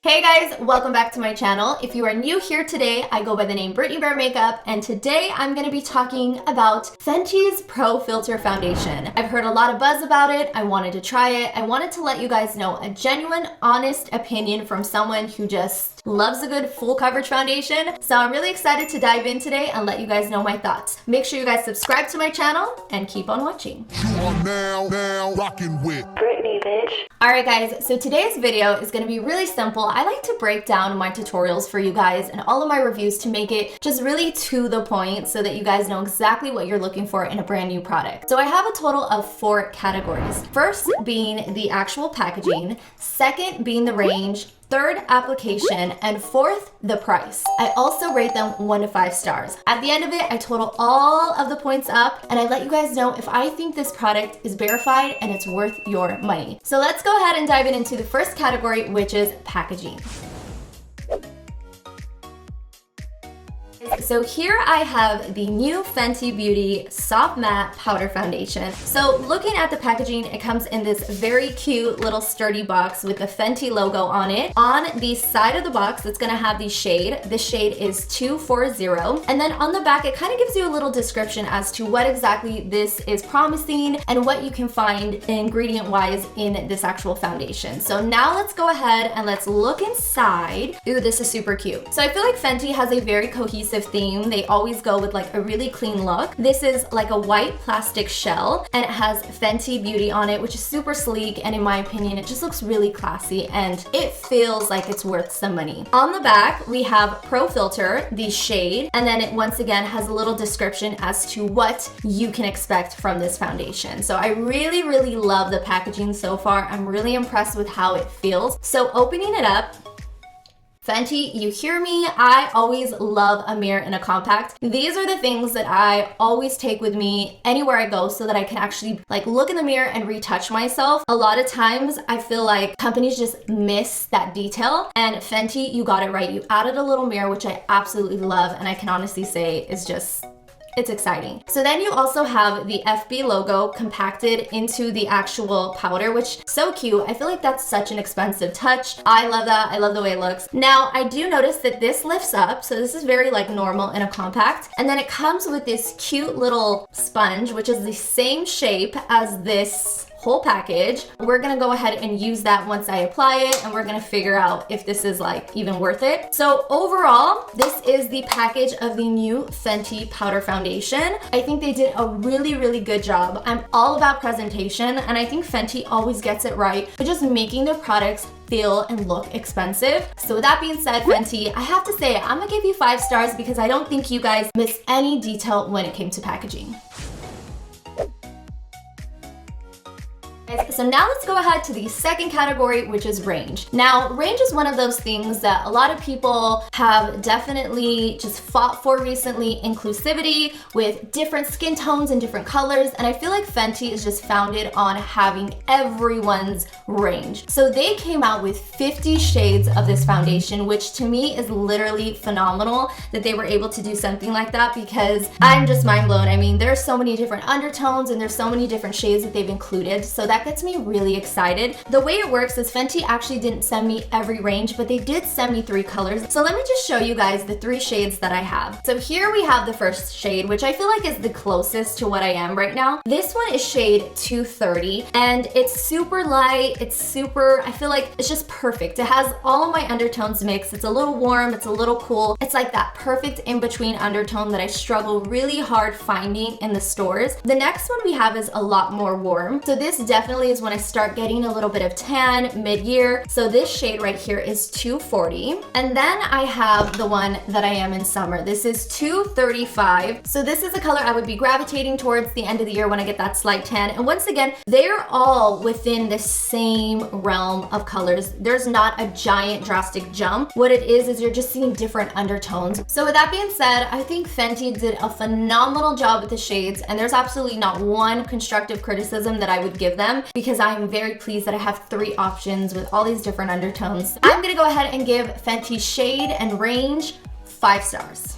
Hey guys, welcome back to my channel. If you are new here today, I go by the name BrittanyBearMakeup, and today I'm going to be talking about Fenty's Pro Filter Foundation. I've heard a lot of buzz about it. I wanted to try it. I wanted to let you guys know a genuine, honest opinion from someone who just loves a good full coverage foundation. So I'm really excited to dive in today and let you guys know my thoughts. Make sure you guys subscribe to my channel and keep on watching. You are now rocking with Brittany, bitch. Alright guys, so today's video is going to be really simple. I like to break down my tutorials for you guys and all of my reviews to make it just really to the point so that you guys know exactly what you're looking for in a brand new product. So I have a total of 4 categories. First being the actual packaging, second being the range, third, application, and fourth, the price. I also rate them 1 to 5 stars. At the end of it, I total all of the points up and I let you guys know if I think this product is verified and it's worth your money. So let's go ahead and dive into the first category, which is packaging. So here I have the new Fenty Beauty Soft Matte Powder Foundation. So looking at the packaging, it comes in this very cute little sturdy box with the Fenty logo on it. On the side of the box, it's gonna have the shade. This shade is 240. And then on the back, it kind of gives you a little description as to what exactly this is promising and what you can find ingredient-wise in this actual foundation. So now let's go ahead and let's look inside. Ooh, this is super cute. So I feel like Fenty has a very cohesive theme. They always go with like a really clean look. This is like a white plastic shell and it has Fenty Beauty on it, which is super sleek, and in my opinion it just looks really classy and it feels like it's worth some money. On the back we have Pro Filter, the shade, and then it once again has a little description as to what you can expect from this foundation. So I really love the packaging so far. I'm really impressed with how it feels. So opening it up, Fenty, you hear me? I always love a mirror and a compact. These are the things that I always take with me anywhere I go so that I can actually like look in the mirror and retouch myself. A lot of times I feel like companies just miss that detail, and Fenty, you got it right. You added a little mirror, which I absolutely love, and I can honestly say is just, it's exciting. So then you also have the FB logo compacted into the actual powder, which is so cute. I feel like that's such an expensive touch. I love that. I love the way it looks. Now, I do notice that this lifts up. So this is very like normal in a compact. And then it comes with this cute little sponge, which is the same shape as this whole package. We're gonna go ahead and use that once I apply it, and we're gonna figure out if this is like even worth it. So overall, this is the package of the new Fenty Powder Foundation. I think they did a really good job. I'm all about presentation, and I think Fenty always gets it right with just making their products feel and look expensive. So with that being said, Fenty, I have to say I'm gonna give you 5 stars because I don't think you guys missed any detail when it came to packaging. So now let's go ahead to the second category, which is range. Now, range is one of those things that a lot of people have definitely just fought for recently. Inclusivity with different skin tones and different colors. And I feel like Fenty is just founded on having everyone's range. So they came out with 50 shades of this foundation, which to me is literally phenomenal that they were able to do something like that, because I'm just mind blown. I mean, there's so many different undertones and there's so many different shades that they've included. So that gets me really excited. The way it works is Fenty actually didn't send me every range, but they did send me 3 colors. So let me just show you guys the 3 shades that I have. So here we have the first shade, which I feel like is the closest to what I am right now. This one is shade 230 and it's super light. It's super, I feel like it's just perfect. It has all of my undertones mixed. It's a little warm, it's a little cool. It's like that perfect in-between undertone that I struggle really hard finding in the stores. The next one we have is a lot more warm. So this definitely is when I start getting a little bit of tan mid-year. So this shade right here is 240. And then I have the one that I am in summer. This is 235. So this is a color I would be gravitating towards the end of the year when I get that slight tan. And once again, they're all within the same realm of colors. There's not a giant drastic jump. What it is you're just seeing different undertones. So with that being said, I think Fenty did a phenomenal job with the shades, and there's absolutely not one constructive criticism that I would give them, because I'm very pleased that I have 3 options with all these different undertones. I'm gonna go ahead and give Fenty shade and range 5 stars.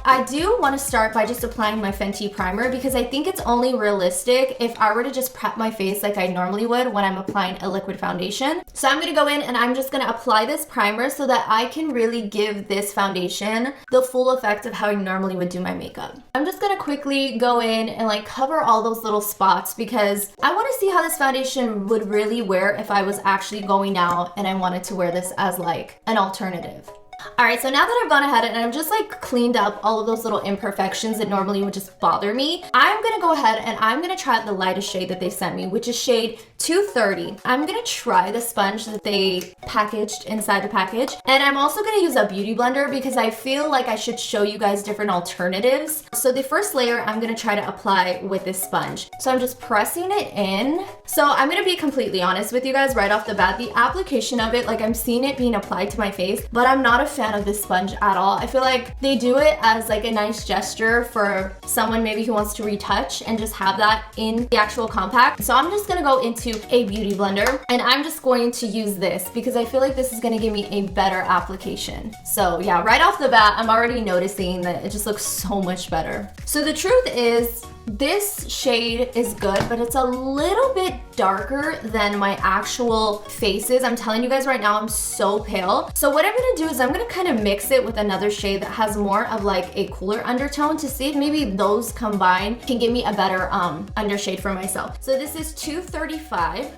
I do want to start by just applying my Fenty primer because I think it's only realistic if I were to just prep my face like I normally would when I'm applying a liquid foundation. So I'm going to go in and I'm just going to apply this primer so that I can really give this foundation the full effect of how I normally would do my makeup. I'm just going to quickly go in and like cover all those little spots because I want to see how this foundation would really wear if I was actually going out and I wanted to wear this as like an alternative. All right, so now that I've gone ahead and I've just like cleaned up all of those little imperfections that normally would just bother me, I'm gonna go ahead and I'm gonna try out the lightest shade that they sent me, which is shade 230. I'm gonna try the sponge that they packaged inside the package. And I'm also gonna use a beauty blender because I feel like I should show you guys different alternatives. So the first layer I'm gonna try to apply with this sponge. So I'm just pressing it in. So I'm gonna be completely honest with you guys right off the bat. The application of it, like I'm seeing it being applied to my face, but I'm not a fan of this sponge at all. I feel like they do it as like a nice gesture for someone maybe who wants to retouch and just have that in the actual compact. So I'm just gonna go into a beauty blender and I'm just going to use this because I feel like this is gonna give me a better application. So yeah, right off the bat, I'm already noticing that it just looks so much better. So the truth is, this shade is good, but it's a little bit darker than my actual face is. I'm telling you guys right now, I'm so pale. So what I'm gonna do is I'm gonna kind of mix it with another shade that has more of like a cooler undertone to see if maybe those combined can give me a better undershade for myself. So this is 235,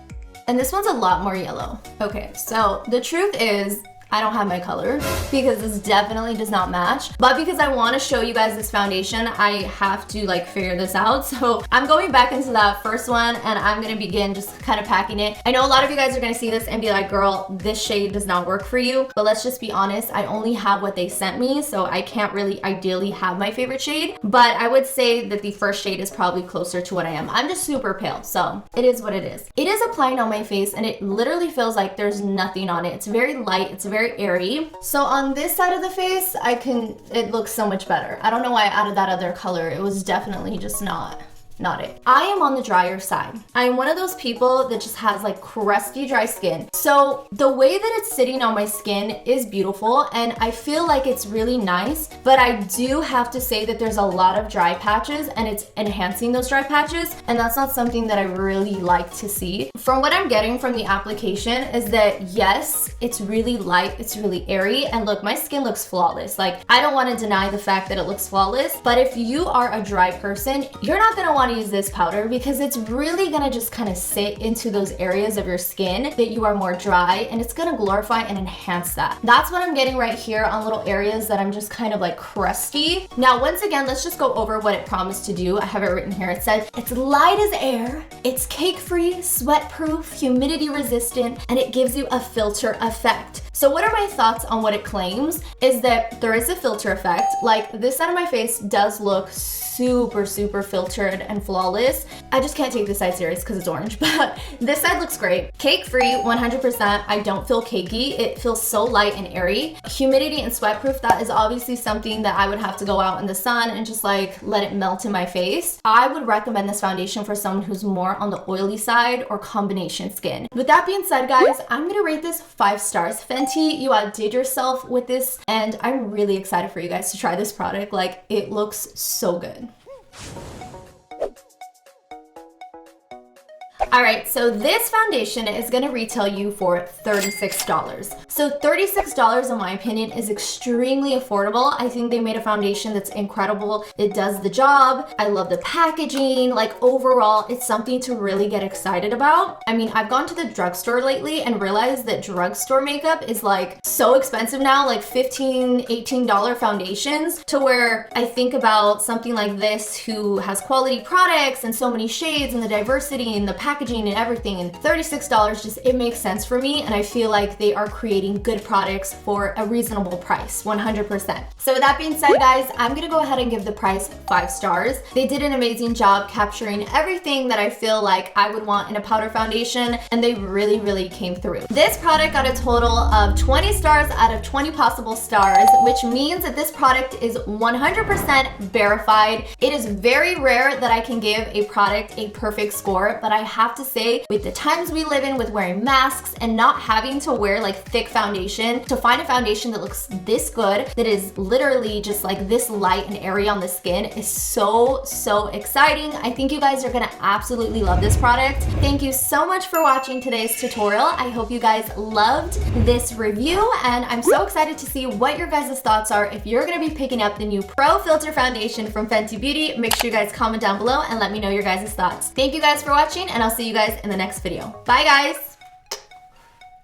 and this one's a lot more yellow. Okay, so the truth is, I don't have my color because this definitely does not match, but because I want to show you guys this foundation, I have to like figure this out. So I'm going back into that first one and I'm going to begin just kind of packing it. I know a lot of you guys are going to see this and be like, girl, this shade does not work for you, but let's just be honest. I only have what they sent me, so I can't really ideally have my favorite shade, but I would say that the first shade is probably closer to what I am. I'm just super pale, so it is what it is. It is applying on my face and it literally feels like there's nothing on it. It's very light, it's very airy. So on this side of the face, it looks so much better. I don't know why I added that other color. It was definitely just not it. I am on the drier side. I am one of those people that just has like crusty dry skin. So the way that it's sitting on my skin is beautiful and I feel like it's really nice, but I do have to say that there's a lot of dry patches and it's enhancing those dry patches, and that's not something that I really like to see. From what I'm getting from the application is that yes, it's really light, it's really airy, and look, my skin looks flawless. Like, I don't want to deny the fact that it looks flawless, but if you are a dry person, you're not going to want to use this powder because it's really gonna just kind of sit into those areas of your skin that you are more dry, and it's gonna glorify and enhance that. That's what I'm getting right here on little areas that I'm just kind of like crusty. Now, once again, let's just go over what it promised to do. I have it written here. It says it's light as air, it's cake-free, sweat-proof, humidity-resistant, and it gives you a filter effect. So what are my thoughts on what it claims is that there is a filter effect. Like, this side of my face does look super filtered and flawless. I just can't take this side serious because it's orange, but this side looks great. Cake free, 100%. I don't feel cakey. It feels so light and airy. Humidity and sweat proof, that is obviously something that I would have to go out in the sun and just like let it melt in my face. I would recommend this foundation for someone who's more on the oily side or combination skin. With that being said, guys, I'm gonna rate this 5 stars. Fenty, you outdid yourself with this, and I'm really excited for you guys to try this product. Like, it looks so good. All right, so this foundation is gonna retail you for $36. So $36, in my opinion, is extremely affordable. I think they made a foundation that's incredible. It does the job. I love the packaging. Like, overall, it's something to really get excited about. I mean, I've gone to the drugstore lately and realized that drugstore makeup is like so expensive now, like $15, $18 foundations, to where I think about something like this who has quality products and so many shades and the diversity and the packaging and everything, and $36 just, it makes sense for me, and I feel like they are creating good products for a reasonable price, 100%. So with that being said, guys, I'm gonna go ahead and give the price 5 stars. They did an amazing job capturing everything that I feel like I would want in a powder foundation, and they really came through. This product got a total of 20 stars out of 20 possible stars, which means that this product is 100% verified. It is very rare that I can give a product a perfect score, but I have have to say, with the times we live in with wearing masks and not having to wear like thick foundation, to find a foundation that looks this good, that is literally just like this light and airy on the skin, is so exciting. I think you guys are gonna absolutely love this product. Thank you so much for watching today's tutorial. I hope you guys loved this review, and I'm so excited to see what your guys' thoughts are if you're gonna be picking up the new Pro Filt'r foundation from Fenty Beauty. Make sure you guys comment down below and let me know your guys' thoughts. Thank you guys for watching, and I'll see you guys in the next video. Bye guys!